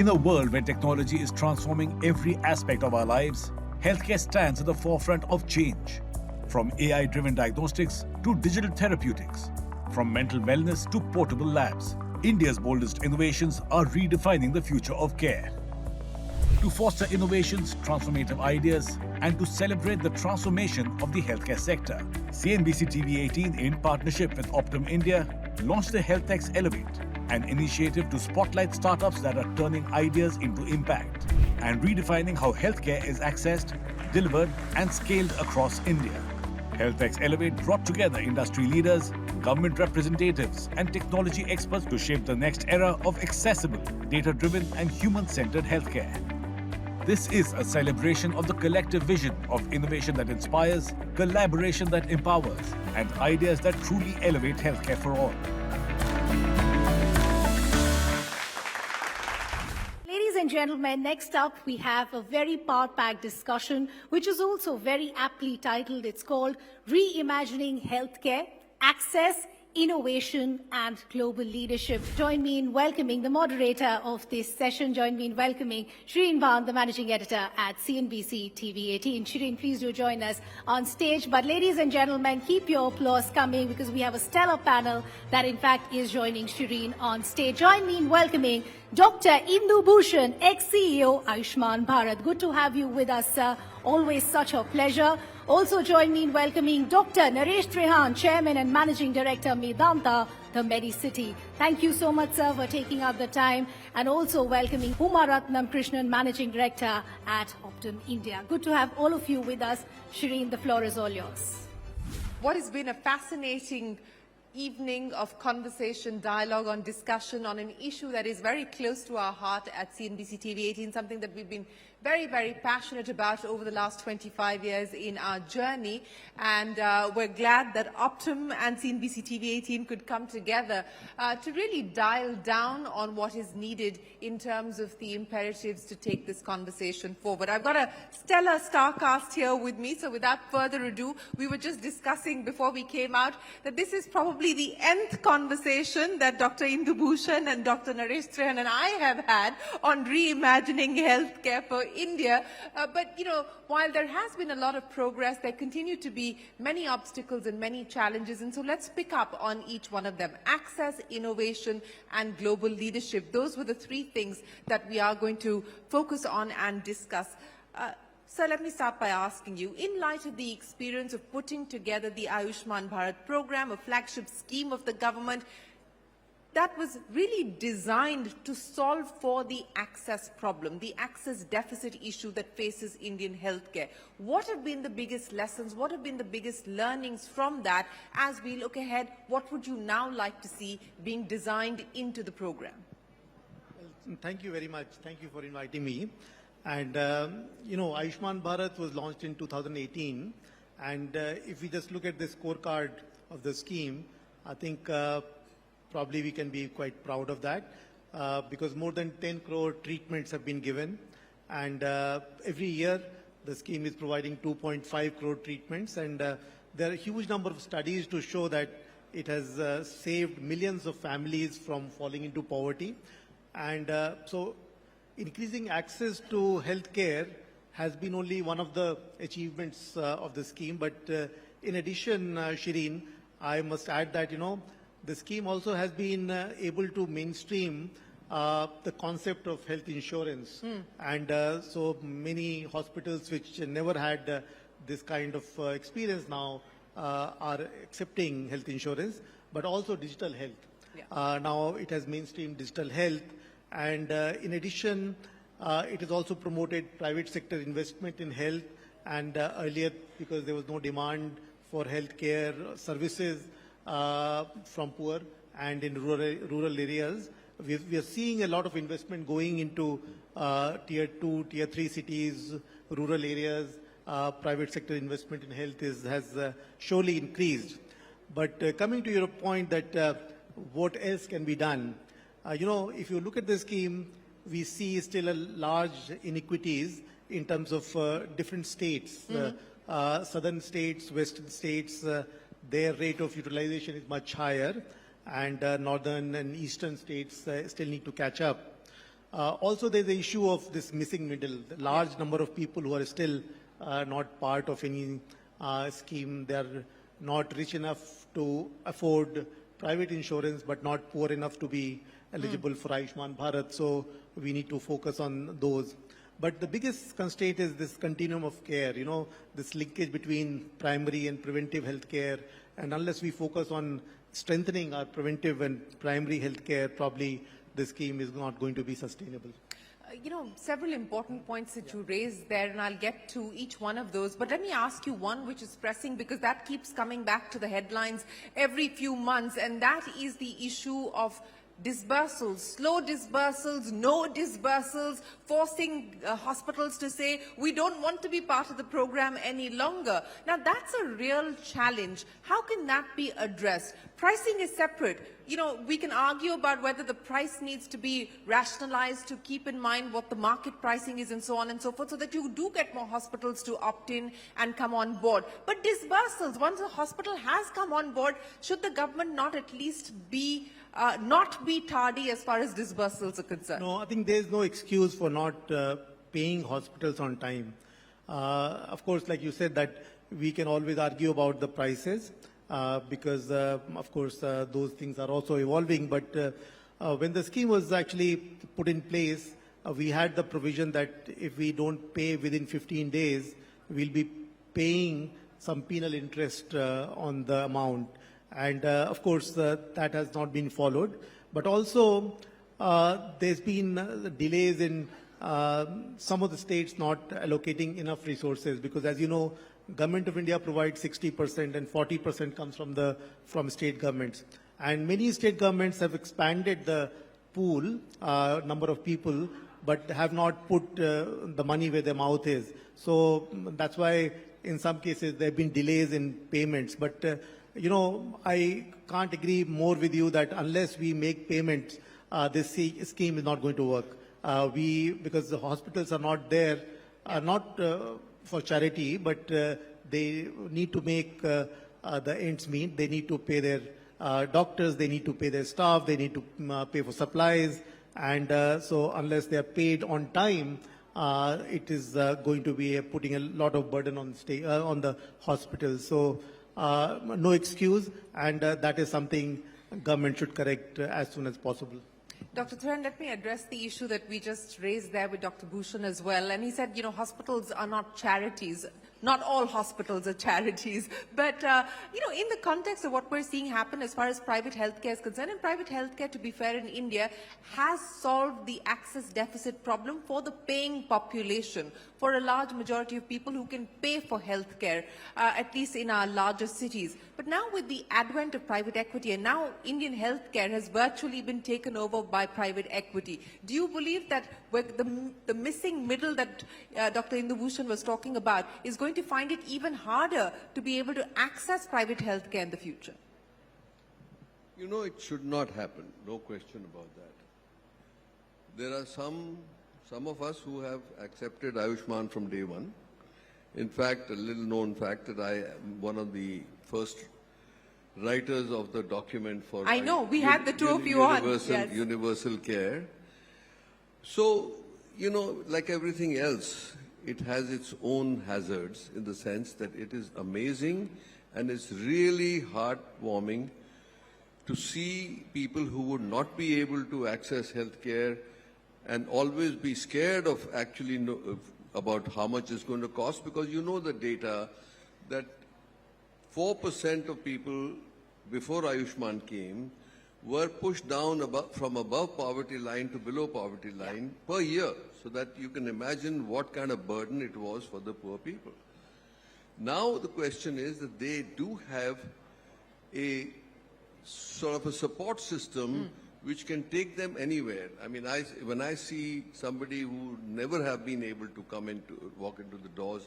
In a world where technology is transforming every aspect of our lives, healthcare stands at the forefront of change. From AI-driven diagnostics to digital therapeutics, from mental wellness to portable labs, India's boldest innovations are redefining the future of care. To foster innovations, transformative ideas, and to celebrate the transformation of the healthcare sector, CNBC-TV18 in partnership with Optum India launched the HealthX Elevate, an initiative to spotlight startups that are turning ideas into impact and redefining how healthcare is accessed, delivered, and scaled across India. HealthX Elevate brought together industry leaders, government representatives, and technology experts to shape the next era of accessible, data-driven, and human-centered healthcare. This is a celebration of the collective vision of innovation that inspires, collaboration that empowers, and ideas that truly elevate healthcare for all. Ladies and gentlemen, next up we have a very power-packed discussion, which is also very aptly titled. It's called Reimagining Healthcare, Access, Innovation and Global Leadership. Join me in welcoming the moderator of this session. Join me in welcoming Shireen Bhan, the managing editor at CNBC-TV18. Shireen, please do join us on stage. But ladies and gentlemen, keep your applause coming because we have a stellar panel that in fact is joining Shireen on stage. Join me in welcoming Dr. Indu Bhushan, ex-CEO Ayushman Bharat. Good to have you with us, sir. Always such a pleasure. Also join me in welcoming Dr. Naresh Trehan, Chairman and Managing Director, Medanta, the Medicity. Thank you so much, sir, for taking out the time. And also welcoming Umaratnam Krishnan, Managing Director at Optum India. Good to have all of you with us. Shireen, the floor is all yours. What has been a fascinating evening of conversation, dialogue, on discussion on an issue that is very close to our heart at CNBC TV18, something that we've been very, very passionate about over the last 25 years in our journey. And we're glad that Optum and CNBC TV18 could come together to really dial down on what is needed in terms of the imperatives to take this conversation forward. I've got a stellar star cast here with me, so without further ado, we were just discussing before we came out that this is probably the nth conversation that Dr. Indu Bhushan and Dr. Naresh Trehan and I have had on reimagining healthcare for India. But, you know, while there has been a lot of progress, there continue to be many obstacles and many challenges. And so let's pick up on each one of them. Access, innovation, and global leadership. Those were the three things that we are going to focus on and discuss. So let me start by asking you, in light of the experience of putting together the Ayushman Bharat program, a flagship scheme of the government, that was really designed to solve for the access problem, the access deficit issue that faces Indian healthcare. What have been the biggest lessons? What have been the biggest learnings from that? As we look ahead, what would you now like to see being designed into the program? Well, thank you very much. Thank you for inviting me. And, you know, Ayushman Bharat was launched in 2018. And if we just look at the scorecard of the scheme, I think probably we can be quite proud of that because more than 10 crore treatments have been given. And every year, the scheme is providing 2.5 crore treatments. And there are a huge number of studies to show that it has saved millions of families from falling into poverty. And so increasing access to healthcare has been only one of the achievements of the scheme. But in addition, Shireen, I must add that, you know, the scheme also has been able to mainstream the concept of health insurance. And so many hospitals which never had this kind of experience now are accepting health insurance, but also digital health. Yeah. Now it has mainstreamed digital health. And in addition, it has also promoted private sector investment in health. And earlier, because there was no demand for healthcare services from poor and in rural areas, we are seeing a lot of investment going into tier 2, tier 3 cities, rural areas. Private sector investment in health has surely increased. But coming to your point that what else can be done, you know, if you look at the scheme, we see still a large inequities in terms of different states. Southern states, western states, their rate of utilization is much higher, and northern and eastern states still need to catch up. Also, there's the issue of this missing middle, the large number of people who are still not part of any scheme. They're not rich enough to afford private insurance, but not poor enough to be eligible for Ayushman Bharat. So we need to focus on those. But the biggest constraint is this continuum of care, this linkage between primary and preventive health care. And unless we focus on strengthening our preventive and primary health care, probably the scheme is not going to be sustainable. Several important points that you raised there, and I'll get to each one of those. But let me ask you one which is pressing, because that keeps coming back to the headlines every few months, and that is the issue of disbursals, slow disbursals, no disbursals, forcing hospitals to say, we don't want to be part of the program any longer. Now, that's a real challenge. How can that be addressed? Pricing is separate. We can argue about whether the price needs to be rationalized to keep in mind what the market pricing is and so on and so forth, so that you do get more hospitals to opt in and come on board. But disbursals, once a hospital has come on board, should the government not at least be not be tardy as far as disbursals are concerned? No, I think there's no excuse for not paying hospitals on time. Of course, like you said, that we can always argue about the prices because, of course, those things are also evolving. But when the scheme was actually put in place, we had the provision that if we don't pay within 15 days, we'll be paying some penal interest on the amount. And of course, that has not been followed. But also, there's been delays in some of the states not allocating enough resources, because, as you know, Government of India provides 60% and 40% comes from state governments. And many state governments have expanded the pool, number of people, but have not put the money where their mouth is. So that's why in some cases there have been delays in payments. But I can't agree more with you that unless we make payments, this scheme is not going to work. Because the hospitals are not there, not for charity, but they need to make the ends meet. They need to pay their doctors, they need to pay their staff, they need to pay for supplies. And so unless they are paid on time, it is going to be putting a lot of burden on the hospitals. So no excuse, and that is something government should correct as soon as possible. Dr. Thuran, let me address the issue that we just raised there with Dr. Bhushan as well. And he said, hospitals are not charities. Not all hospitals are charities. But, in the context of what we're seeing happen as far as private healthcare is concerned, and private healthcare, to be fair, in India, has solved the access deficit problem for the paying population, for a large majority of people who can pay for healthcare, at least in our larger cities. But now with the advent of private equity, and now Indian healthcare has virtually been taken over by private equity, do you believe that the missing middle that Dr. Indu Bhushan was talking about is going to find it even harder to be able to access private healthcare in the future? It should not happen, no question about that. There are some of us who have accepted Ayushman from day one. In fact, a little known fact that I am one of the first writers of the document for I know, we had the two of you on. Yes. Universal care. So, like everything else, it has its own hazards in the sense that it is amazing and it's really heartwarming to see people who would not be able to access health care and always be scared of actually about how much it's going to cost, because the data that 4% of people before Ayushman came were pushed down from above poverty line to below poverty line per year, so that you can imagine what kind of burden it was for the poor people. Now the question is that they do have a sort of a support system which can take them anywhere. I mean, when I see somebody who never have been able to walk into the doors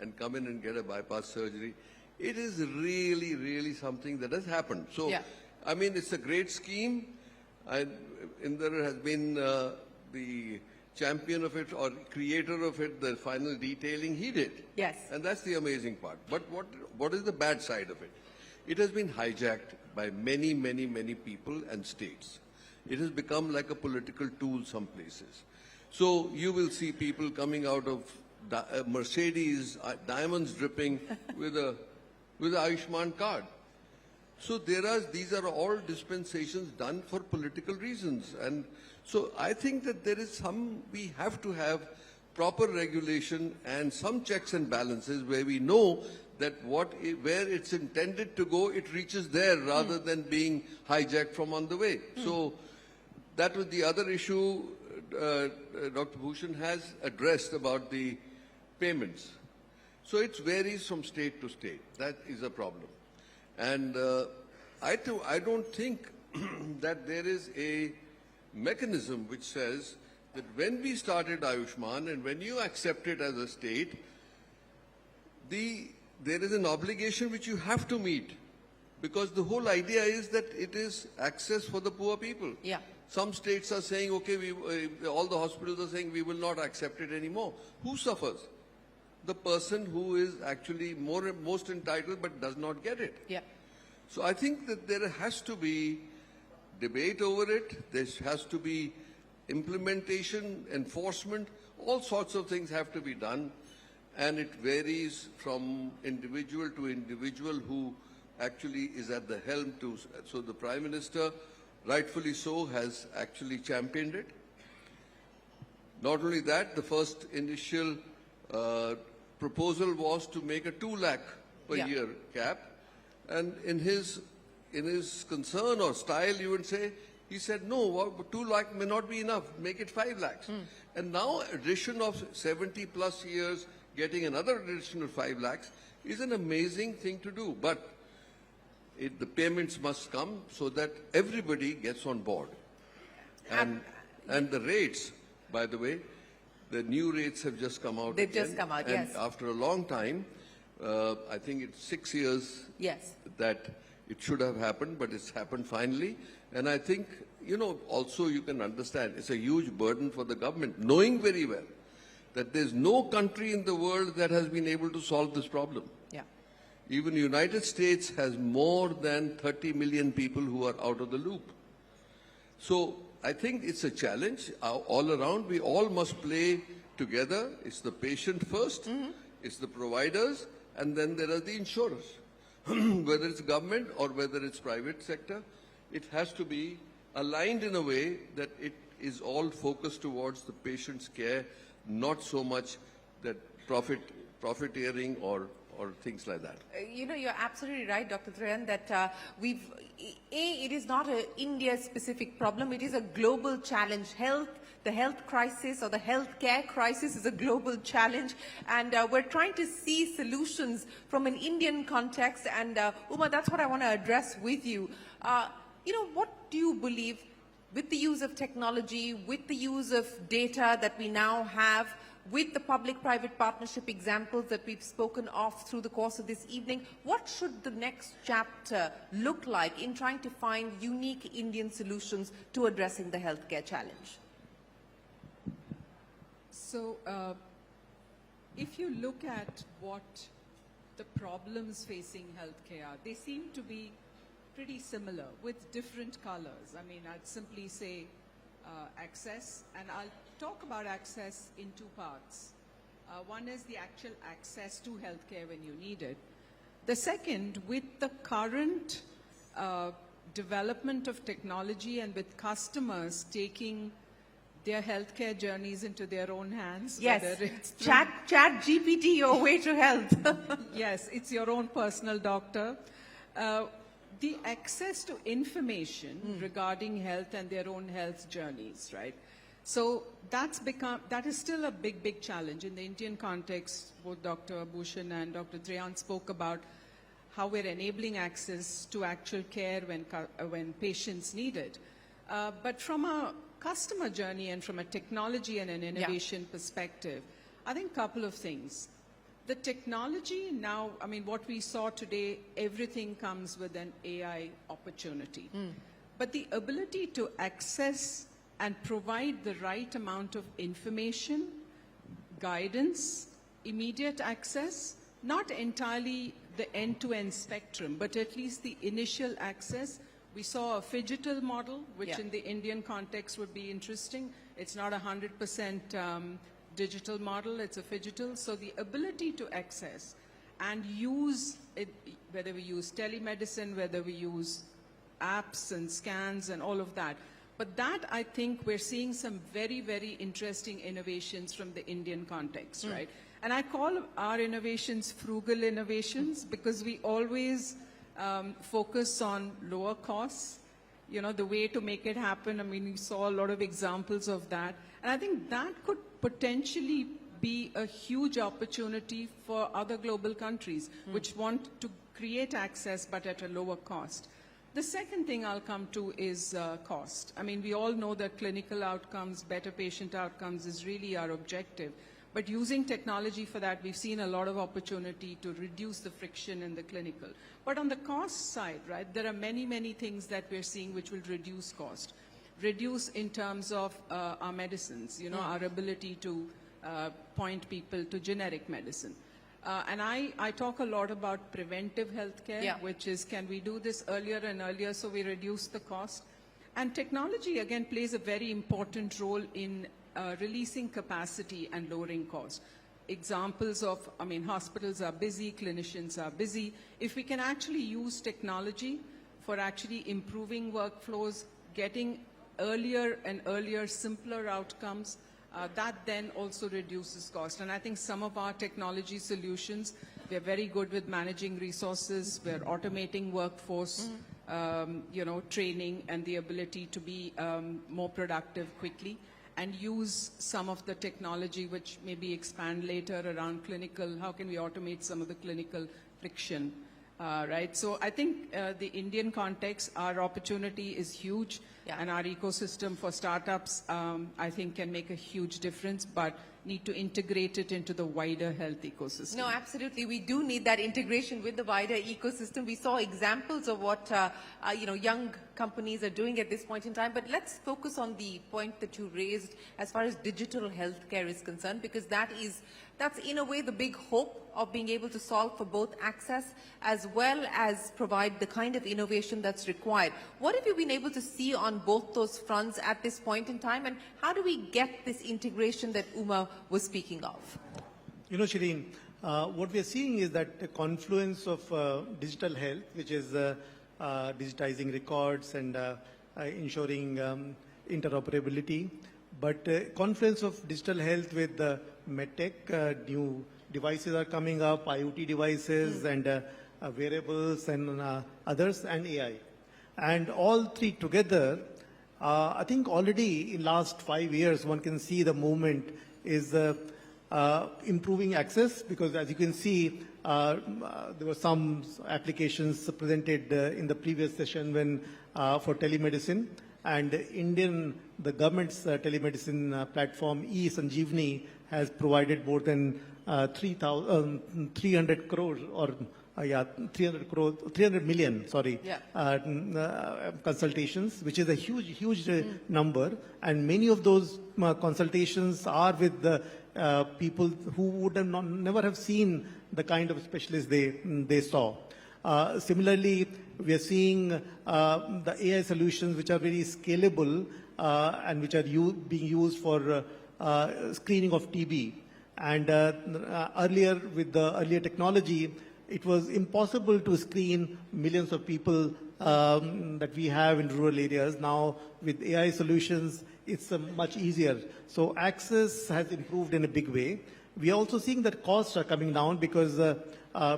and come in and get a bypass surgery, it is really, really something that has happened. So, yeah. I mean, it's a great scheme. Inder has been the champion of it or creator of it, the final detailing he did. Yes. And that's the amazing part. But what is the bad side of it? It has been hijacked by many, many, many people and states. it has become like a political tool some places. So you will see people coming out of Mercedes, diamonds dripping with a Ayushman card. So these are all dispensations done for political reasons. And so I think that we have to have proper regulation and some checks and balances where we know that where it's intended to go, it reaches there rather than being hijacked from on the way. So that was the other issue Dr. Bhushan has addressed about the payments. So it varies from state to state. That is a problem. And I don't think that there is a mechanism which says that when we started Ayushman and when you accept it as a state, there is an obligation which you have to meet, because the whole idea is that it is access for the poor people. Yeah. Some states are saying, okay, all the hospitals are saying we will not accept it anymore. Who suffers? The person who is actually most entitled but does not get it. Yeah. So I think that there has to be debate over it. There has to be implementation, enforcement. All sorts of things have to be done. And it varies from individual to individual who actually is at the helm to. So the Prime Minister, rightfully so, has actually championed it. Not only that, the first initial proposal was to make a 2 lakh per year cap. And in his concern or style, you would say, he said, no, 2 lakh may not be enough, make it 5 lakhs. And now addition of 70 plus years, getting another additional 5 lakhs is an amazing thing to do. But the payments must come so that everybody gets on board. And the rates, by the way, the new rates have just come out. They've just come out, and yes. After a long time, I think it's 6 years Yes. that it should have happened, but it's happened finally. And I think, also you can understand, it's a huge burden for the government, knowing very well that there's no country in the world that has been able to solve this problem. Yeah. Even the United States has more than 30 million people who are out of the loop. So I think it's a challenge all around. We all must play together. It's the patient first, it's the providers, and then there are the insurers. Whether it's government or whether it's private sector, it has to be aligned in a way that it is all focused towards the patient's care, not so much that profiteering or things like that. You're absolutely right, Dr. Trayan, that it is not an India-specific problem. It is a global challenge. The health crisis or the healthcare crisis is a global challenge, and we're trying to see solutions from an Indian context. And Uma, that's what I want to address with you. What do you believe, with the use of technology, with the use of data that we now have, with the public-private partnership examples that we've spoken of through the course of this evening, what should the next chapter look like in trying to find unique Indian solutions to addressing the healthcare challenge? So, if you look at what the problems facing healthcare are, they seem to be pretty similar with different colors. I mean, I'd simply say access, and I'll talk about access in two parts. One is the actual access to healthcare when you need it. The second, with the current development of technology and with customers taking their healthcare journeys into their own hands. Yes, whether it's chat GPT, your way to health. Yes, it's your own personal doctor. The access to information regarding health and their own health journeys, right? So that is still a big challenge. In the Indian context, both Dr. Bhushan and Dr. Trayan spoke about how we're enabling access to actual care when patients need it. But from a customer journey and from a technology and an innovation perspective, I think a couple of things. The technology now, I mean, what we saw today, everything comes with an AI opportunity. But the ability to access and provide the right amount of information, guidance, immediate access, not entirely the end-to-end spectrum, but at least the initial access We saw a phygital model, which Yeah. in the Indian context would be interesting. It's not a 100% digital model, it's a phygital. So the ability to access and use it, whether we use telemedicine, whether we use apps and scans and all of that. But that, I think, we're seeing some very, very interesting innovations from the Indian context, right? And I call our innovations frugal innovations because we always focus on lower costs. You know, the way to make it happen, I mean, we saw a lot of examples of that. And I think that could potentially be a huge opportunity for other global countries which want to create access but at a lower cost. The second thing I'll come to is cost. I mean, we all know that clinical outcomes, better patient outcomes is really our objective. But using technology for that, we've seen a lot of opportunity to reduce the friction in the clinical. But on the cost side, right, there are many, many things that we're seeing which will reduce cost. Reduce in terms of our medicines, you know, our ability to point people to generic medicine. And I talk a lot about preventive healthcare, which is can we do this earlier and earlier so we reduce the cost. And technology, again, plays a very important role in releasing capacity and lowering cost. Examples of, I mean, hospitals are busy, clinicians are busy. If we can actually use technology for actually improving workflows, getting earlier and earlier, simpler outcomes, that then also reduces cost. And I think some of our technology solutions, we're very good with managing resources, we're automating workforce, you know, training and the ability to be more productive quickly, and use some of the technology which maybe expand later around clinical, how can we automate some of the clinical friction, right? So I think the Indian context, our opportunity is huge, and our ecosystem for startups, I think can make a huge difference, but need to integrate it into the wider health ecosystem. No, absolutely. We do need that integration with the wider ecosystem. We saw examples of what you know, young companies are doing at this point in time. But let's focus on the point that you raised as far as digital healthcare is concerned, because that's in a way the big hope of being able to solve for both access as well as provide the kind of innovation that's required. What have you been able to see on both those fronts at this point in time, and how do we get this integration that Uma was speaking of? You know, Shireen, what we are seeing is that the confluence of digital health, which is digitizing records and ensuring interoperability, but confluence of digital health with medtech, new devices are coming up, IoT devices and wearables and others, and AI. And all three together, I think already in last 5 years, one can see the movement is improving access, because as you can see, there were some applications presented in the previous session when for telemedicine, and the government's telemedicine platform e-Sanjeevani has provided more than 300 crore or 300 million, sorry, consultations, which is a huge number. And many of those consultations are with the people who would have never have seen the kind of specialists they saw. Similarly, we are seeing the AI solutions which are very scalable and which are being used for screening of TB. And earlier, with the earlier technology, it was impossible to screen millions of people that we have in rural areas. Now, with AI solutions, it's much easier. So access has improved in a big way. We are also seeing that costs are coming down because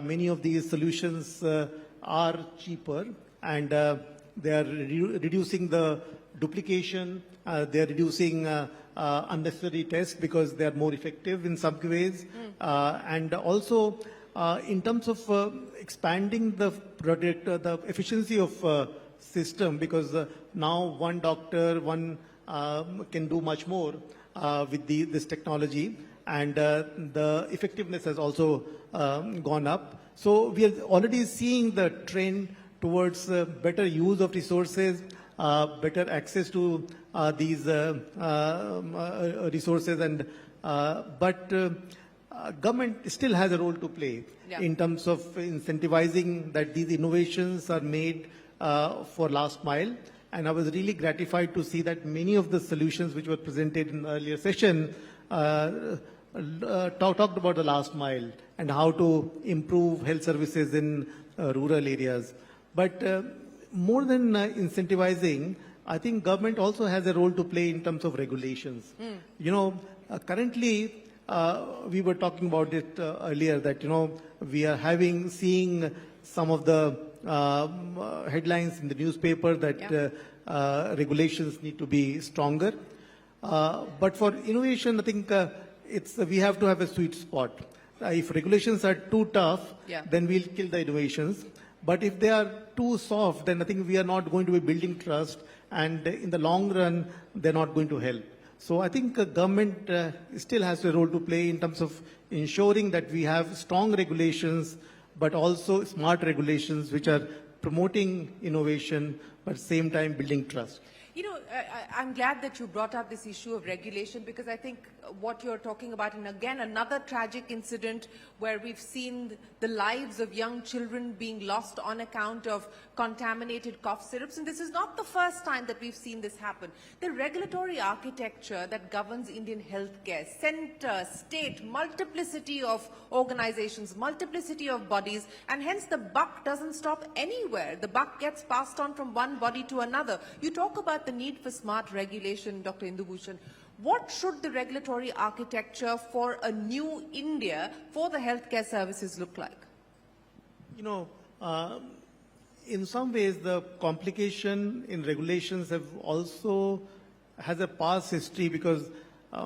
many of these solutions are cheaper, and they are reducing the duplication. They are reducing unnecessary tests because they are more effective in some ways. And also, in terms of expanding the product, the efficiency of system, because now one doctor, can do much more with this technology, and the effectiveness has also gone up. So we are already seeing the trend towards better use of resources, better access to these resources, and but government still has a role to play in terms of incentivizing that these innovations are made for last mile. And I was really gratified to see that many of the solutions which were presented in the earlier session talked about the last mile and how to improve health services in rural areas. But more than incentivizing, I think government also has a role to play in terms of regulations. You know, currently, we were talking about it earlier that, you know, we are seeing some of the headlines in the newspaper that regulations need to be stronger. But for innovation, I think we have to have a sweet spot. If regulations are too tough, then we'll kill the innovations. But if they are too soft, then I think we are not going to be building trust, and in the long run, they're not going to help. So I think government still has a role to play in terms of ensuring that we have strong regulations, but also smart regulations which are promoting innovation, but at the same time building trust. You know, I'm glad that you brought up this issue of regulation, because I think what you're talking about, and again, another tragic incident where we've seen the lives of young children being lost on account of contaminated cough syrups. And this is not the first time that we've seen this happen. The regulatory architecture that governs Indian healthcare, center, state, multiplicity of organizations, multiplicity of bodies, and hence the buck doesn't stop anywhere. The buck gets passed on from one body to another. You talk about the need for smart regulation, Dr. Indubhushan. What should the regulatory architecture for a new India for the healthcare services look like? You know, in some ways, the complication in regulations has a past history, because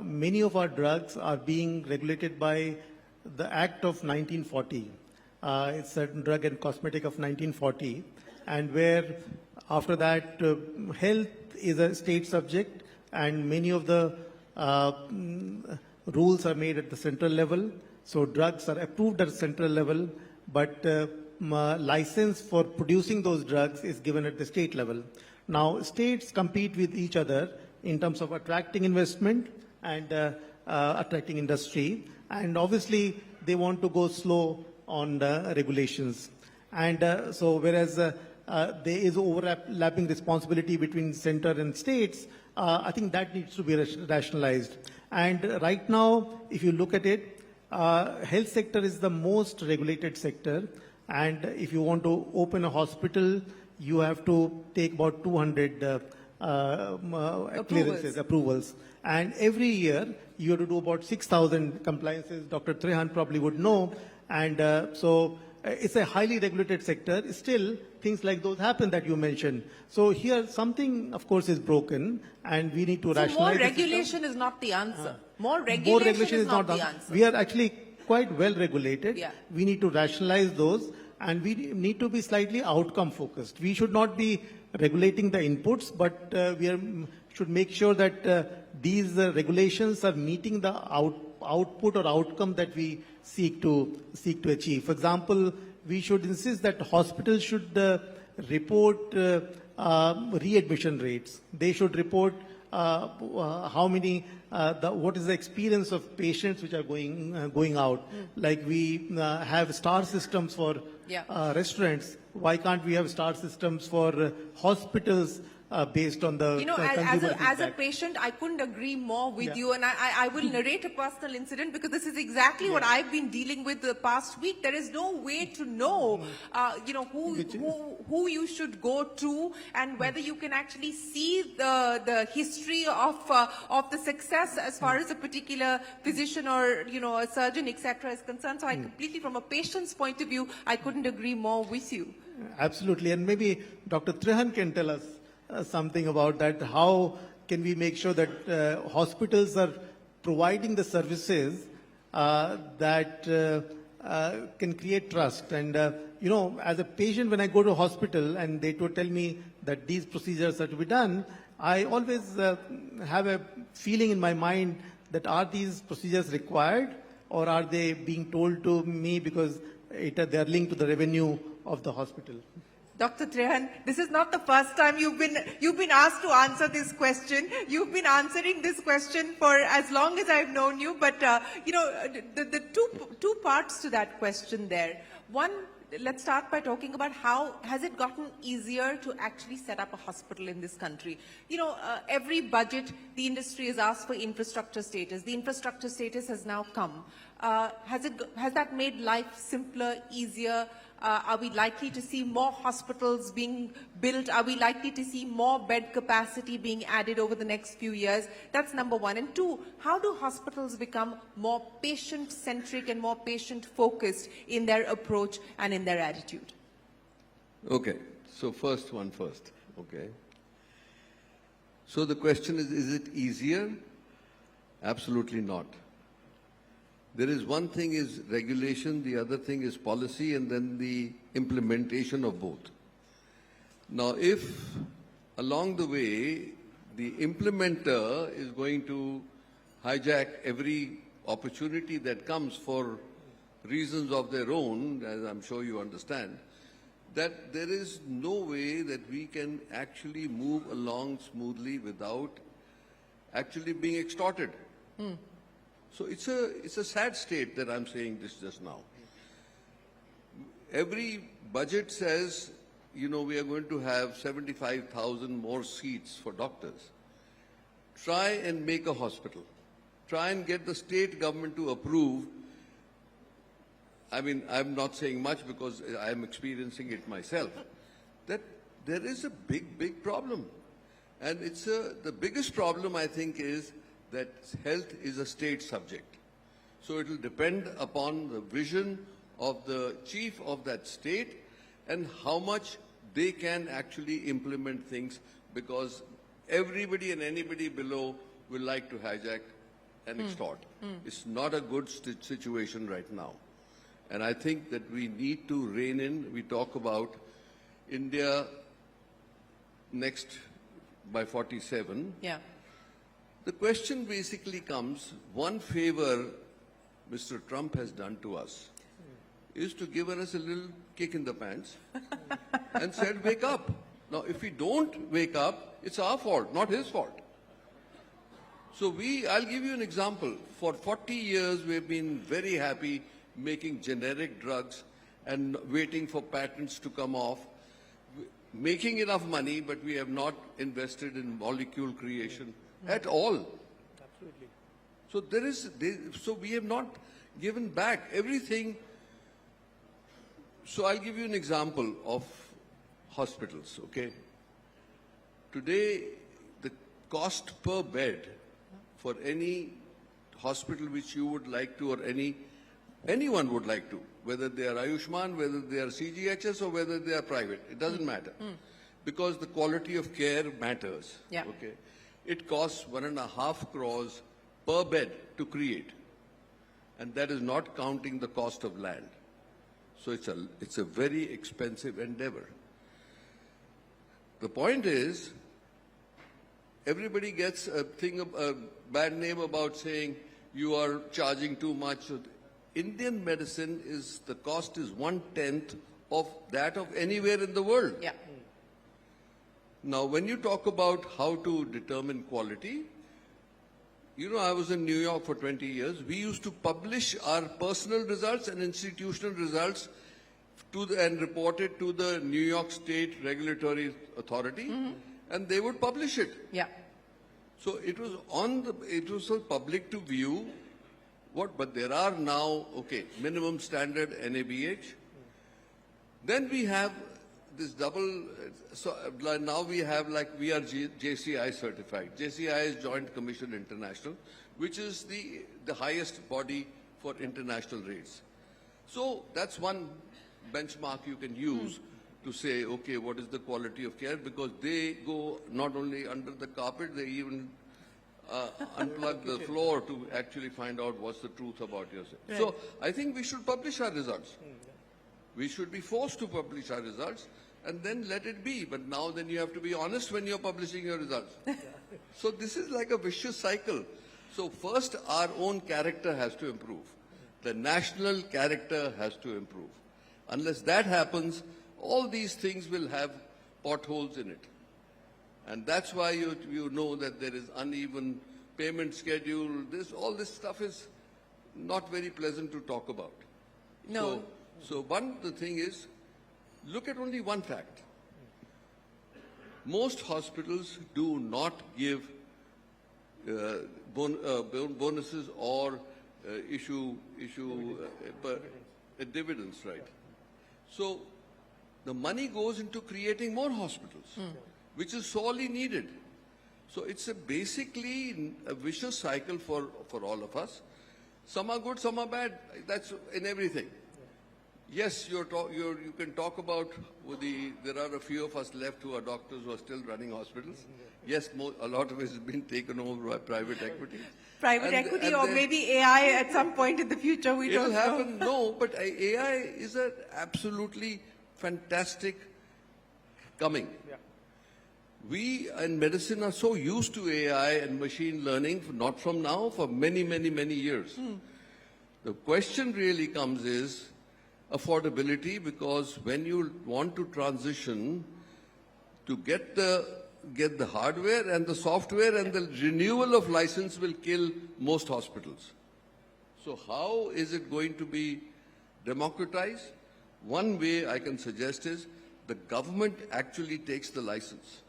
many of our drugs are being regulated by the Act of 1940. It's a drug and cosmetic of 1940, and where after that, health is a state subject, and many of the rules are made at the central level. So drugs are approved at the central level, but license for producing those drugs is given at the state level. Now, states compete with each other in terms of attracting investment and attracting industry, and obviously they want to go slow on the regulations. And so whereas there is overlapping responsibility between center and states, I think that needs to be rationalized. And right now, if you look at it, health sector is the most regulated sector. And if you want to open a hospital, you have to take about 200 approvals. And every year, you have to do about 6,000 compliances. Dr. Trehan probably would know. And so it's a highly regulated sector. Still, things like those happen that you mentioned. So here, something, of course, is broken, and we need to rationalize. More regulation is not the answer. More regulation is not the answer. We are actually quite well regulated. Yeah. We need to rationalize those, and we need to be slightly outcome focused. We should not be regulating the inputs, but should make sure that these regulations are meeting the output or outcome that we seek to achieve. For example, we should insist that hospitals should report readmission rates. They should report how many, what is the experience of patients which are going out. Like we have star systems for restaurants. Why can't we have star systems for hospitals? Based on the as a patient, I couldn't agree more with you, and I will narrate a personal incident, because this is exactly what I've been dealing with the past week. There is no way to know, who you should go to, and whether you can actually see the history of the success as far as a particular physician or a surgeon, etc., is concerned. So I completely, from a patient's point of view, I couldn't agree more with you. Absolutely, and maybe Dr. Trehan can tell us something about that. How can we make sure that hospitals are providing the services that can create trust? And, as a patient, when I go to a hospital and they tell me that these procedures are to be done, I always have a feeling in my mind that are these procedures required, or are they being told to me because they are linked to the revenue of the hospital? Dr. Trehan, this is not the first time you've been asked to answer this question. You've been answering this question for as long as I've known you. But you know, the two parts to that question there. One, let's start by talking about how has it gotten easier to actually set up a hospital in this country. You know, every budget, the industry is asked for infrastructure status. The infrastructure status has now come. Has that made life simpler, easier? Are we likely to see more hospitals being built? Are we likely to see more bed capacity being added over the next few years? That's number one. And two, how do hospitals become more patient-centric and more patient-focused in their approach and in their attitude? Okay, so first one first, okay. So the question is it easier? Absolutely not. There is one thing is regulation, the other thing is policy, and then the implementation of both. Now, if along the way the implementer is going to hijack every opportunity that comes for reasons of their own, as I'm sure you understand, that there is no way that we can actually move along smoothly without actually being extorted. So it's a sad state that I'm saying this just now. Every budget says, you know, we are going to have 75,000 more seats for doctors. Try and make a hospital. Try and get the state government to approve. I mean, I'm not saying much because I'm experiencing it myself. That there is a big problem. And it's the biggest problem, I think, is that health is a state subject. So it will depend upon the vision of the chief of that state and how much they can actually implement things, because everybody and anybody below will like to hijack and extort. It's not a good situation right now. And I think that we need to rein in. We talk about India next by 47. Yeah. The question basically comes, one favor Mr. Trump has done to us is to give us a little kick in the pants and said, wake up. Now, if we don't wake up, it's our fault, not his fault. So I'll give you an example. For 40 years, we've been very happy making generic drugs and waiting for patents to come off, making enough money, but we have not invested in molecule creation at all. Absolutely. So we have not given back everything. So I'll give you an example of hospitals, okay? Today, the cost per bed for any hospital which you would like to, or anyone would like to, whether they are Ayushman, whether they are CGHS, or whether they are private, it doesn't matter. Because the quality of care matters, okay? It costs 1.5 crores per bed to create. And that is not counting the cost of land. So it's a very expensive endeavor. The point is, everybody gets a bad name about saying you are charging too much. Indian medicine the cost is 1/10 of that of anywhere in the world. Yeah. Now, when you talk about how to determine quality, you know, I was in New York for 20 years. We used to publish our personal results and institutional results and report it to the New York State Regulatory Authority, and they would publish it. Yeah. So it was so public to view. But there are now, okay, minimum standard NABH. Then we have this double, so now we have we are JCI certified. JCI is Joint Commission International, which is the highest body for international rates. So that's one benchmark you can use to say, okay, what is the quality of care? Because they go not only under the carpet, they even unplug the floor to actually find out what's the truth about yourself. Right. So I think we should publish our results. We should be forced to publish our results and then let it be. But now then you have to be honest when you're publishing your results. So this is like a vicious cycle. So first our own character has to improve. The national character has to improve. Unless that happens, all these things will have potholes in it. And that's why you know that there is uneven payment schedule. All this stuff is not very pleasant to talk about. No. So the thing is, look at only one fact. Most hospitals do not give bonuses or issue dividends, right? So the money goes into creating more hospitals, which is sorely needed. So it's basically a vicious cycle for all of us. Some are good, some are bad. That's in everything. Yes, you can talk about there are a few of us left who are doctors who are still running hospitals. Yes, a lot of it has been taken over by private equity. Private equity or maybe AI at some point in the future, we don't know. It'll happen, no, but AI is an absolutely fantastic coming. Yeah. We in medicine are so used to AI and machine learning, not from now, for many, many, many years. The question really comes is affordability, because when you want to transition to get the hardware and the software, and the renewal of license will kill most hospitals. So how is it going to be democratized? One way I can suggest is the government actually takes the license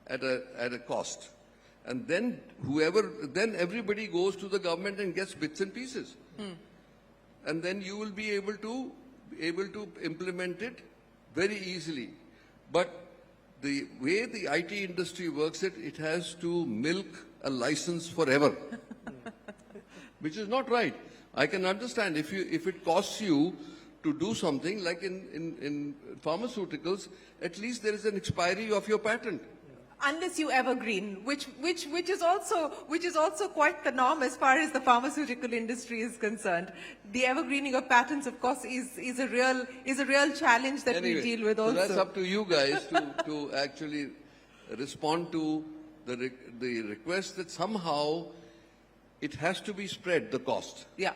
at a cost, and then everybody goes to the government and gets bits and pieces. And then you will be able to implement it very easily. But the way the IT industry works, it has to milk a license forever, which is not right. I can understand if it costs you to do something like in pharmaceuticals, at least there is an expiry of your patent. Unless you evergreen, which is also quite the norm as far as the pharmaceutical industry is concerned. The evergreening of patents, of course, is a real challenge that we deal with also. So that's up to you guys to actually respond to the request that somehow it has to be spread, the cost. Yeah.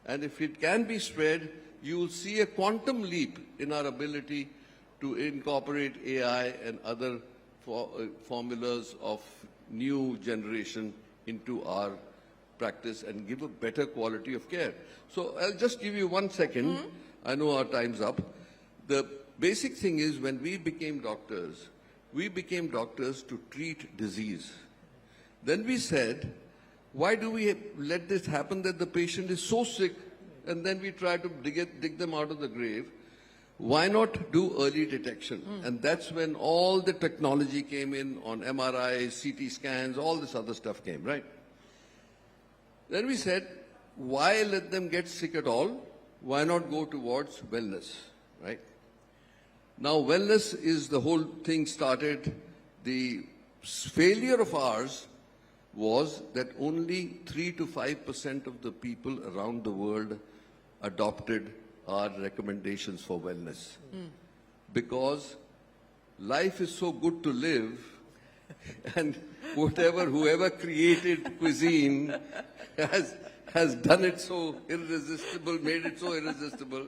And if it can be spread, you will see a quantum leap in our ability to incorporate AI and other formulas of new generation into our practice and give a better quality of care. So I'll just give you 1 second. I know our time's up. The basic thing is, when we became doctors to treat disease. Then we said, why do we let this happen that the patient is so sick and then we try to dig them out of the grave? Why not do early detection? And that's when all the technology came in on MRIs, CT scans, all this other stuff came, right? Then we said, why let them get sick at all? Why not go towards wellness, right? Now, wellness is the whole thing started. The failure of ours was that only 3 to 5% of the people around the world adopted our recommendations for wellness. Because life is so good to live, and whoever created cuisine has done it so irresistible, made it so irresistible,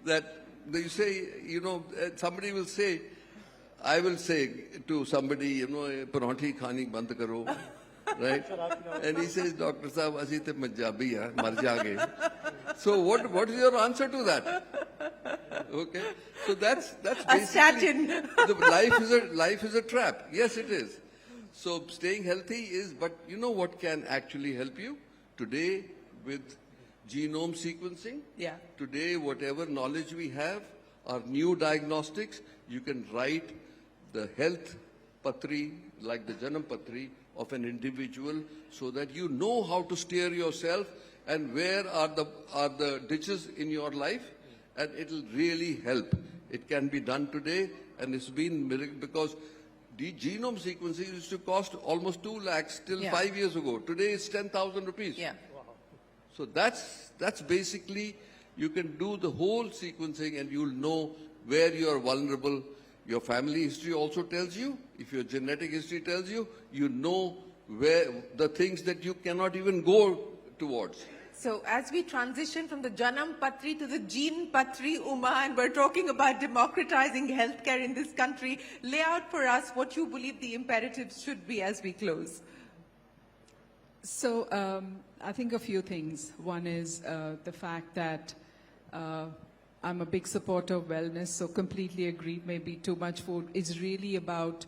that you say, somebody will say, I will say to somebody, paranthi khani band karo, right? And he says, Dr. Saab, assi te Punjabi hai, mar jaage. So what is your answer to that? Okay, so that's basically life is a trap. Yes, it is. So staying healthy is, but you know what can actually help you today with genome sequencing? Yeah. Today, whatever knowledge we have, our new diagnostics, you can write the health patri, like the Janam Patri of an individual, so that you know how to steer yourself and where are the ditches in your life, and it'll really help. It can be done today, and it's been miracle, because the genome sequencing used to cost almost 2 lakhs till 5 years ago. Today it's 10,000 rupees. Yeah. So that's basically, you can do the whole sequencing and you'll know where you are vulnerable. Your family history also tells you. If your genetic history tells you, you know where the things that you cannot even go towards. So as we transition from the Janam Patri to the Gene Patri, Uma, and we're talking about democratizing healthcare in this country, lay out for us what you believe the imperatives should be as we close. So I think a few things. One is the fact that I'm a big supporter of wellness, so completely agreed, maybe too much food. It's really about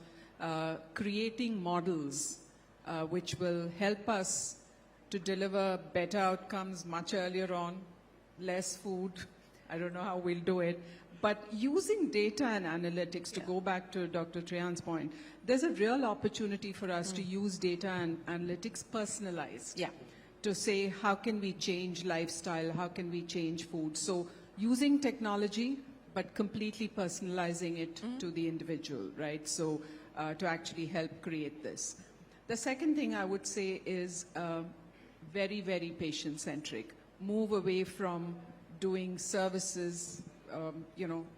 creating models which will help us to deliver better outcomes much earlier on, less food. I don't know how we'll do it. But using data and analytics, to go back to Dr. Trehan's point, there's a real opportunity for us to use data and analytics personalized. To say, how can we change lifestyle? How can we change food? So using technology, but completely personalizing it to the individual, right? So to actually help create this. The second thing I would say is very, very patient-centric. Move away from doing services,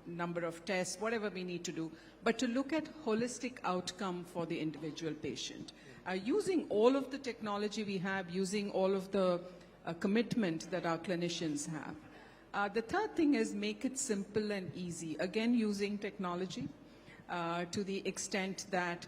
number of tests, whatever we need to do, but to look at holistic outcome for the individual patient. Using all of the technology we have, using all of the commitment that our clinicians have. The third thing is make it simple and easy. Again, using technology to the extent that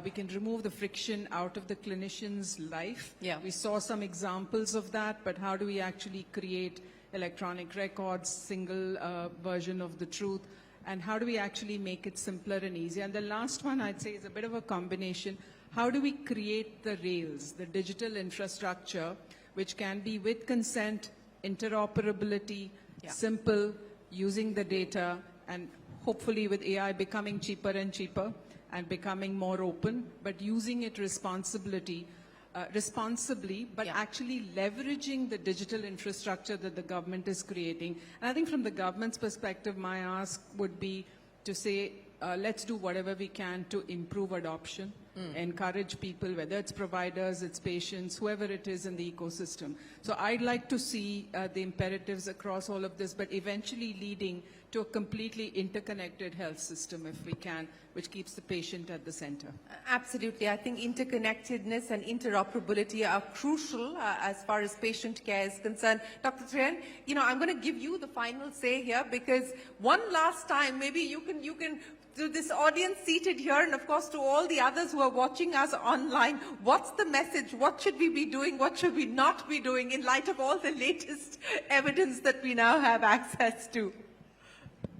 we can remove the friction out of the clinician's life. We saw some examples of that, but how do we actually create electronic records, single version of the truth, and how do we actually make it simpler and easier? And the last one I'd say is a bit of a combination. How do we create the rails, the digital infrastructure, which can be with consent, interoperability, simple, using the data, and hopefully with AI becoming cheaper and cheaper, and becoming more open, but using it responsibly, but actually leveraging the digital infrastructure that the government is creating. And I think from the government's perspective, my ask would be to say, let's do whatever we can to improve adoption, encourage people, whether it's providers, it's patients, whoever it is in the ecosystem. So I'd like to see the imperatives across all of this, but eventually leading to a completely interconnected health system, if we can, which keeps the patient at the center. Absolutely. I think interconnectedness and interoperability are crucial as far as patient care is concerned. Dr. Trehan, I'm going to give you the final say here, because one last time, maybe you can to this audience seated here, and of course to all the others who are watching us online, what's the message? What should we be doing? What should we not be doing in light of all the latest evidence that we now have access to?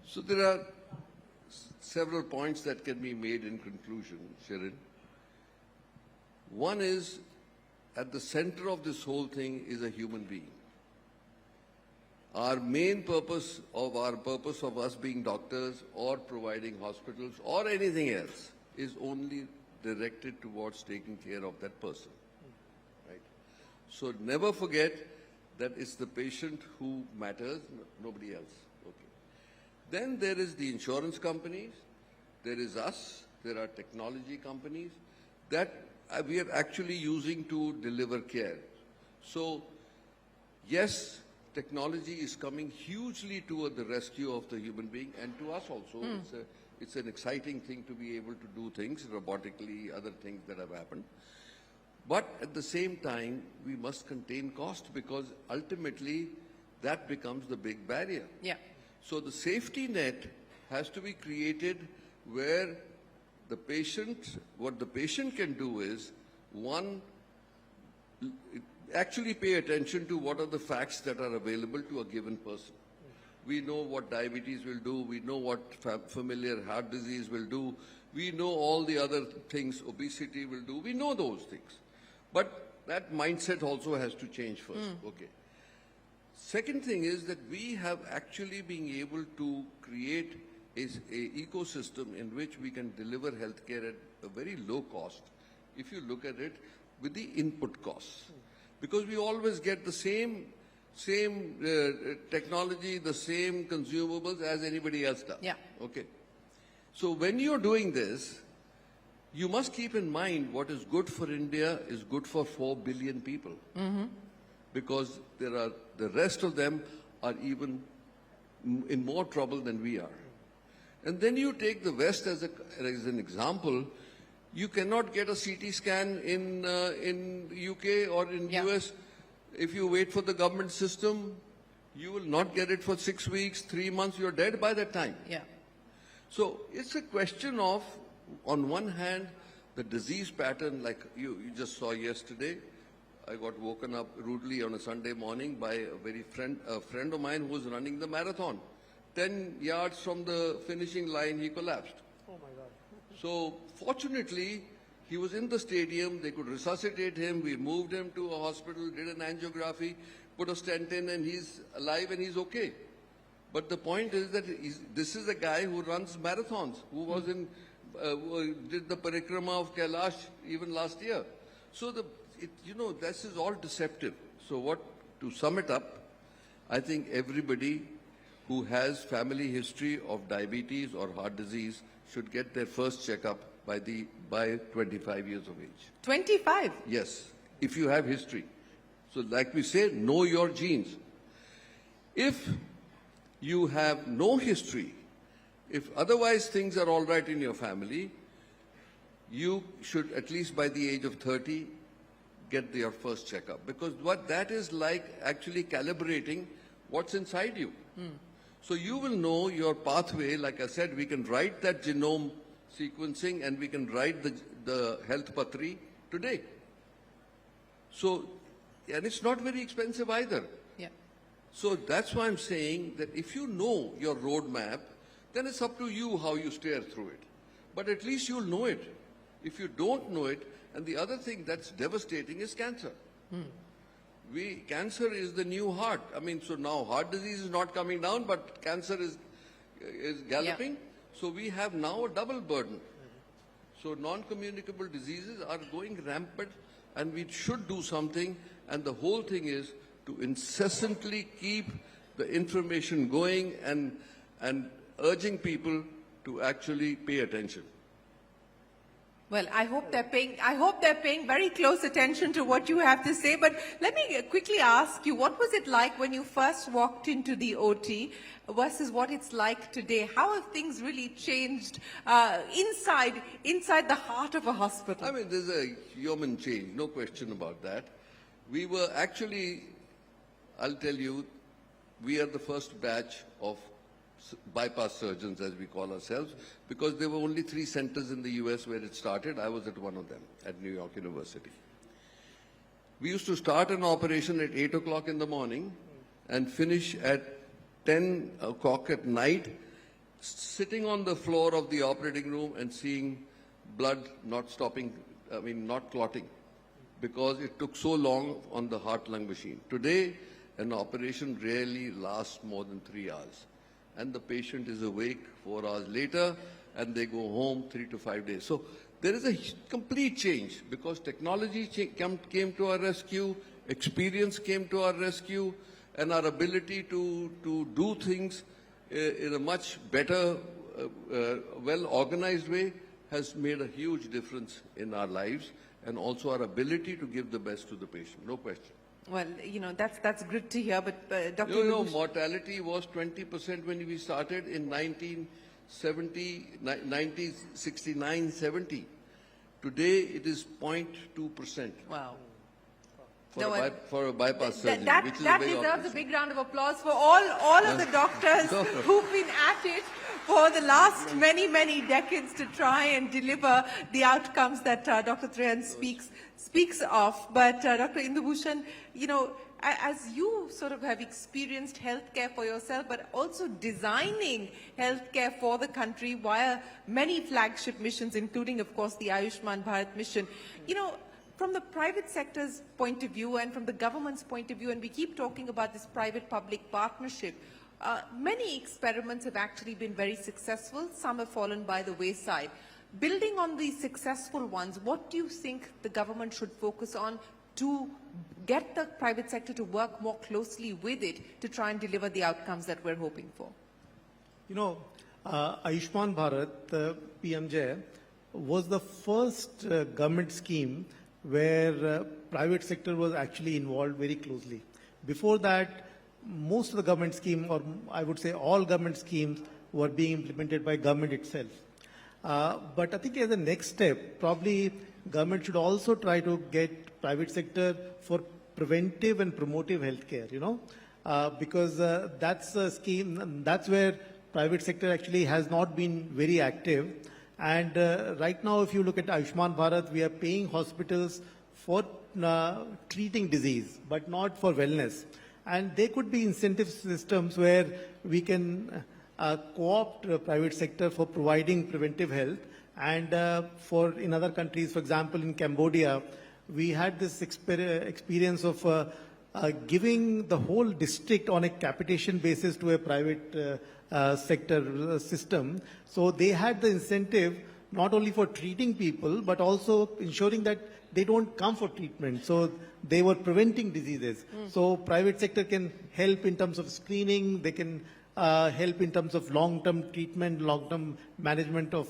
So there are several points that can be made in conclusion, Sharon. One is, at the center of this whole thing is a human being. Our main purpose of us being doctors or providing hospitals or anything else is only directed towards taking care of that person, right? So never forget that it's the patient who matters, nobody else. Okay. Then there is the insurance companies, there is us, there are technology companies that we are actually using to deliver care. So yes, technology is coming hugely toward the rescue of the human being, and to us also. It's an exciting thing to be able to do things robotically, other things that have happened. But at the same time, we must contain cost, because ultimately that becomes the big barrier. So the safety net has to be created where the patient, what the patient can do is, one, actually pay attention to what are the facts that are available to a given person. We know what diabetes will do, we know what familiar heart disease will do, we know all the other things obesity will do, we know those things. But that mindset also has to change first. Okay. Second thing is that we have actually been able to create an ecosystem in which we can deliver healthcare at a very low cost, if you look at it with the input costs. Because we always get the same technology, the same consumables as anybody else does. Okay. So when you're doing this, you must keep in mind what is good for India is good for 4 billion people. Because the rest of them are even in more trouble than we are. And then you take the West as an example. You cannot get a CT scan in UK or in US If you wait for the government system, you will not get it for 6 weeks, 3 months, you're dead by that time. Yeah. So it's a question of, on one hand, the disease pattern, like you just saw yesterday. I got woken up rudely on a Sunday morning by a friend of mine who was running the marathon. 10 yards from the finishing line, he collapsed. Oh my God. So fortunately, he was in the stadium. They could resuscitate him. We moved him to a hospital, did an angiography, put a stent in, and he's alive and he's okay. But the point is that this is a guy who runs marathons, who was did the parikrama of Kailash even last year. So this is all deceptive. So to sum it up, I think everybody who has family history of diabetes or heart disease should get their first checkup by 25 years of age. 25? Yes, if you have history. So like we say, know your genes. If you have no history, if otherwise things are all right in your family, you should at least by the age of 30 get your first checkup. Because what that is like actually calibrating what's inside you. So you will know your pathway. Like I said, we can write that genome sequencing and we can write the health patri today. So, and it's not very expensive either. Yeah. So that's why I'm saying that if you know your roadmap, then it's up to you how you steer through it. But at least you'll know it. If you don't know it, and the other thing that's devastating is cancer. Cancer is the new heart. I mean, so now heart disease is not coming down, but cancer is galloping. Yeah. So we have now a double burden. So non-communicable diseases are going rampant, and we should do something. And the whole thing is to incessantly keep the information going and urging people to actually pay attention. Well, I hope they're paying very close attention to what you have to say. But let me quickly ask you, what was it like when you first walked into the OT versus what it's like today? How have things really changed inside the heart of a hospital? I mean, there's a human change, no question about that. We were actually, I'll tell you, we are the first batch of bypass surgeons, as we call ourselves, because there were only 3 centers in the US where it started. I was at one of them at New York University. We used to start an operation at 8 o'clock in the morning and finish at 10 o'clock at night, sitting on the floor of the operating room and seeing blood not clotting, because it took so long on the heart-lung machine. Today, an operation rarely lasts more than 3 hours. And the patient is awake 4 hours later, and they go home 3 to 5 days. So there is a complete change, because technology came to our rescue, experience came to our rescue, and our ability to do things in a much better, well-organized way has made a huge difference in our lives, and also our ability to give the best to the patient, no question. Well, that's good to hear, but Dr. Mortality was 20% when we started in 1969-70. Today it is 0.2%. Wow. For a bypass surgery. That deserves a big round of applause for all of the doctors who've been at it for the last many, many decades to try and deliver the outcomes that Dr. Trehan speaks of. But Dr. Indubhushan, as you sort of have experienced healthcare for yourself, but also designing healthcare for the country via many flagship missions, including, of course, the Ayushman Bharat mission, from the private sector's point of view and from the government's point of view, and we keep talking about this private-public partnership, many experiments have actually been very successful. Some have fallen by the wayside. Building on these successful ones, what do you think the government should focus on to get the private sector to work more closely with it to try and deliver the outcomes that we're hoping for? Ayushman Bharat, PMJ, was the first government scheme where private sector was actually involved very closely. Before that, most of the government scheme, or I would say all government schemes, were being implemented by government itself. But I think as a next step, probably government should also try to get private sector for preventive and promotive healthcare, because that's a scheme, that's where private sector actually has not been very active. And right now, if you look at Ayushman Bharat, we are paying hospitals for treating disease, but not for wellness. And there could be incentive systems where we can co-opt private sector for providing preventive health. And for in other countries, for example, in Cambodia, we had this experience of giving the whole district on a capitation basis to a private sector system. So they had the incentive not only for treating people, but also ensuring that they don't come for treatment. So they were preventing diseases. So private sector can help in terms of screening, they can help in terms of long-term treatment, long-term management of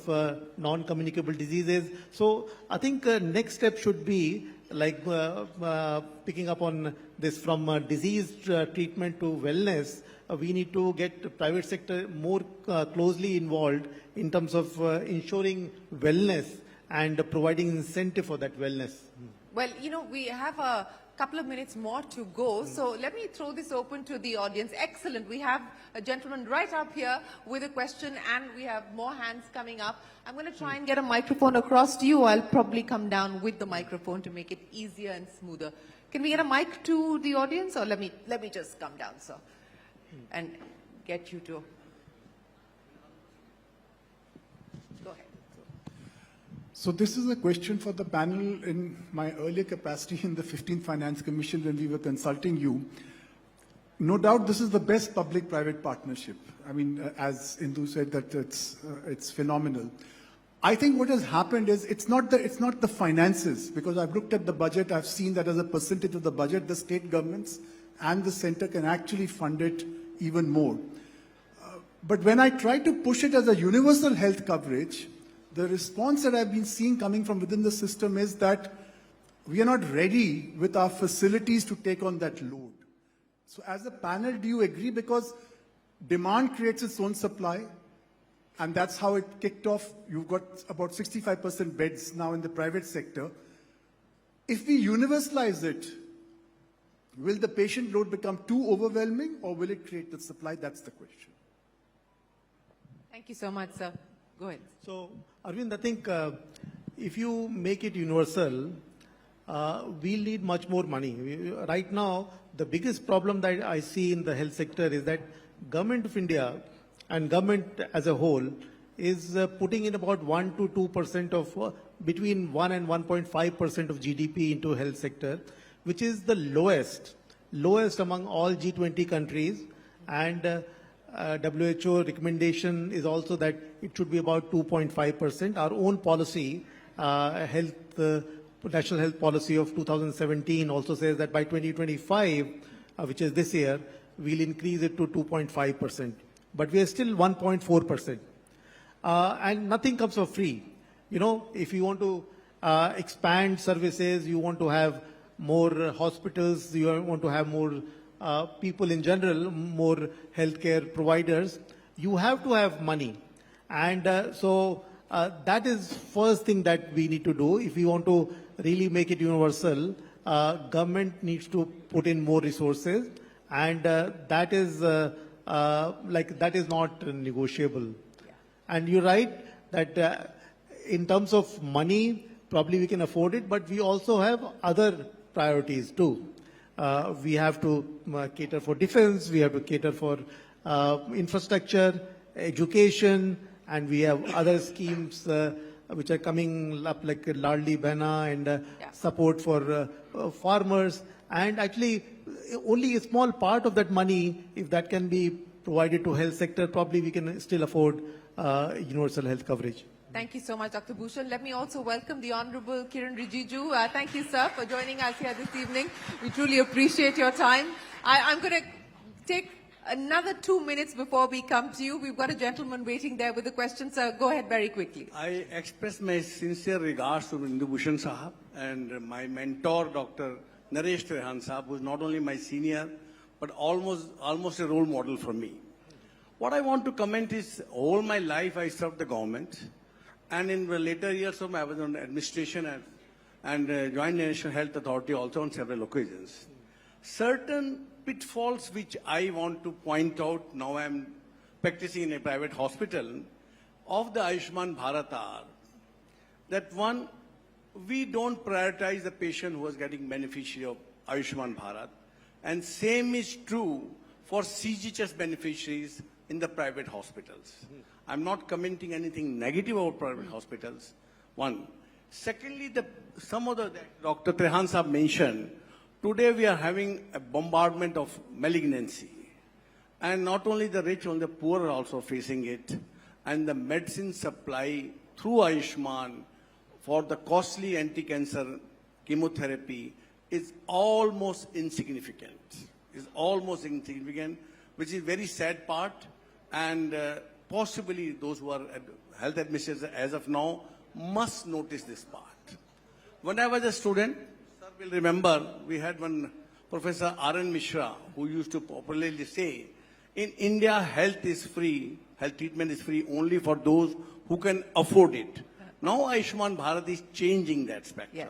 non-communicable diseases. So I think next step should be like picking up on this from disease treatment to wellness. We need to get private sector more closely involved in terms of ensuring wellness and providing incentive for that wellness. Well, we have a couple of minutes more to go, so let me throw this open to the audience. Excellent. We have a gentleman right up here with a question, and we have more hands coming up. I'm going to try and get a microphone across to you. I'll probably come down with the microphone to make it easier and smoother. Can we get a mic to the audience, or let me just come down, sir, and get you to... Go ahead. So this is a question for the panel in my earlier capacity in the 15th Finance Commission when we were consulting you. No doubt this is the best public-private partnership. I mean, as Indu said, that it's phenomenal. I think what has happened is it's not the finances, because I've looked at the budget, I've seen that as a percentage of the budget, the state governments and the center can actually fund it even more. But when I try to push it as a universal health coverage, the response that I've been seeing coming from within the system is that we are not ready with our facilities to take on that load. So as a panel, do you agree? Because demand creates its own supply, and that's how it kicked off. You've got about 65% beds now in the private sector. If we universalize it, will the patient load become too overwhelming, or will it create the supply? That's the question. Thank you so much, sir. Go ahead. So, Arvind, I think if you make it universal, we'll need much more money. Right now, the biggest problem that I see in the health sector is that Government of India and government as a whole is putting in about 1 to 2% of between 1 and 1.5% of GDP into health sector, which is the lowest among all G20 countries. And WHO recommendation is also that it should be about 2.5%. Our own policy, National Health Policy of 2017 also says that by 2025, which is this year, we'll increase it to 2.5%. But we are still 1.4%. And nothing comes for free. If you want to expand services, you want to have more hospitals, you want to have more people in general, more healthcare providers, you have to have money. And so that is first thing that we need to do. If we want to really make it universal, government needs to put in more resources, and that is not negotiable. Yeah. And you're right that in terms of money, probably we can afford it, but we also have other priorities too. We have to cater for defense, we have to cater for infrastructure, education, and we have other schemes which are coming up like Ladli Behna and support for farmers. And actually, only a small part of that money, if that can be provided to health sector, probably we can still afford universal health coverage. Thank you so much, Dr. Bhushan. Let me also welcome the Honorable Kiran Rijiju. Thank you, sir, for joining us here this evening. We truly appreciate your time. I'm going to take another 2 minutes before we come to you. We've got a gentleman waiting there with a question, sir. Go ahead very quickly. I express my sincere regards to Indu Bhushan Sahab and my mentor, Dr. Naresh Trehan Sahab, who is not only my senior, but almost a role model for me. What I want to comment is, all my life I served the government. And in the later years of I was on administration and joined National Health Authority also on several occasions. certain pitfalls which I want to point out, now I am practicing in a private hospital, of the Ayushman Bharat are that one, we don't prioritize the patient who is getting beneficiary of Ayushman Bharat, and same is true for CGHS beneficiaries in the private hospitals. I'm not commenting anything negative about private hospitals, one. Secondly, some of the Dr. Trehan Saab mentioned, today we are having a bombardment of malignancy. And not only the rich, only the poor are also facing it. And the medicine supply through Ayushman for the costly anti-cancer chemotherapy is almost insignificant. Is almost insignificant, which is very sad part. And possibly those who are health administrators as of now must notice this part. When I was a student, sir will remember, we had one Professor R.N. Mishra who used to popularly say, in India, health is free, health treatment is free only for those who can afford it. Now Ayushman Bharat is changing that spectrum. Yes.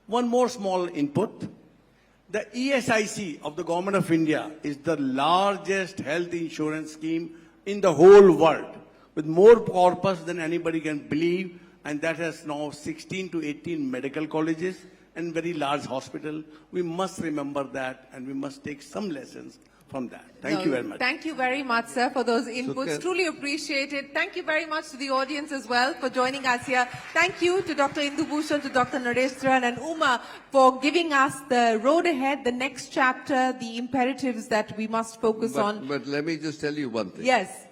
One more small input. The ESIC of the Government of India is the largest health insurance scheme in the whole world, with more corpus than anybody can believe, and that has now 16 to 18 medical colleges and very large hospital. We must remember that, and we must take some lessons from that. Thank you very much. Thank you very much, sir, for those inputs. Truly appreciate it. Thank you very much to the audience as well for joining us here. Thank you to Dr. Indu Bhushan, to Dr. Naresh Trehan and Uma for giving us the road ahead, the next chapter, the imperatives that we must focus on. But let me just tell you one thing. Yes.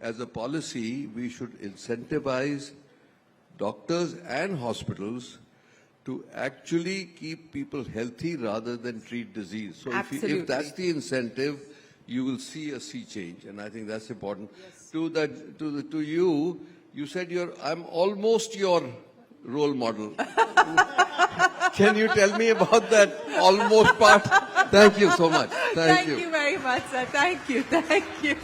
As a policy, we should incentivize doctors and hospitals to actually keep people healthy rather than treat disease. So if that's the incentive, you will see a sea change, and I think that's important. Yes. To you, you said I'm almost your role model. Can you tell me about that almost part? Thank you so much. Thank you. Thank you very much, sir. Thank you. Thank you.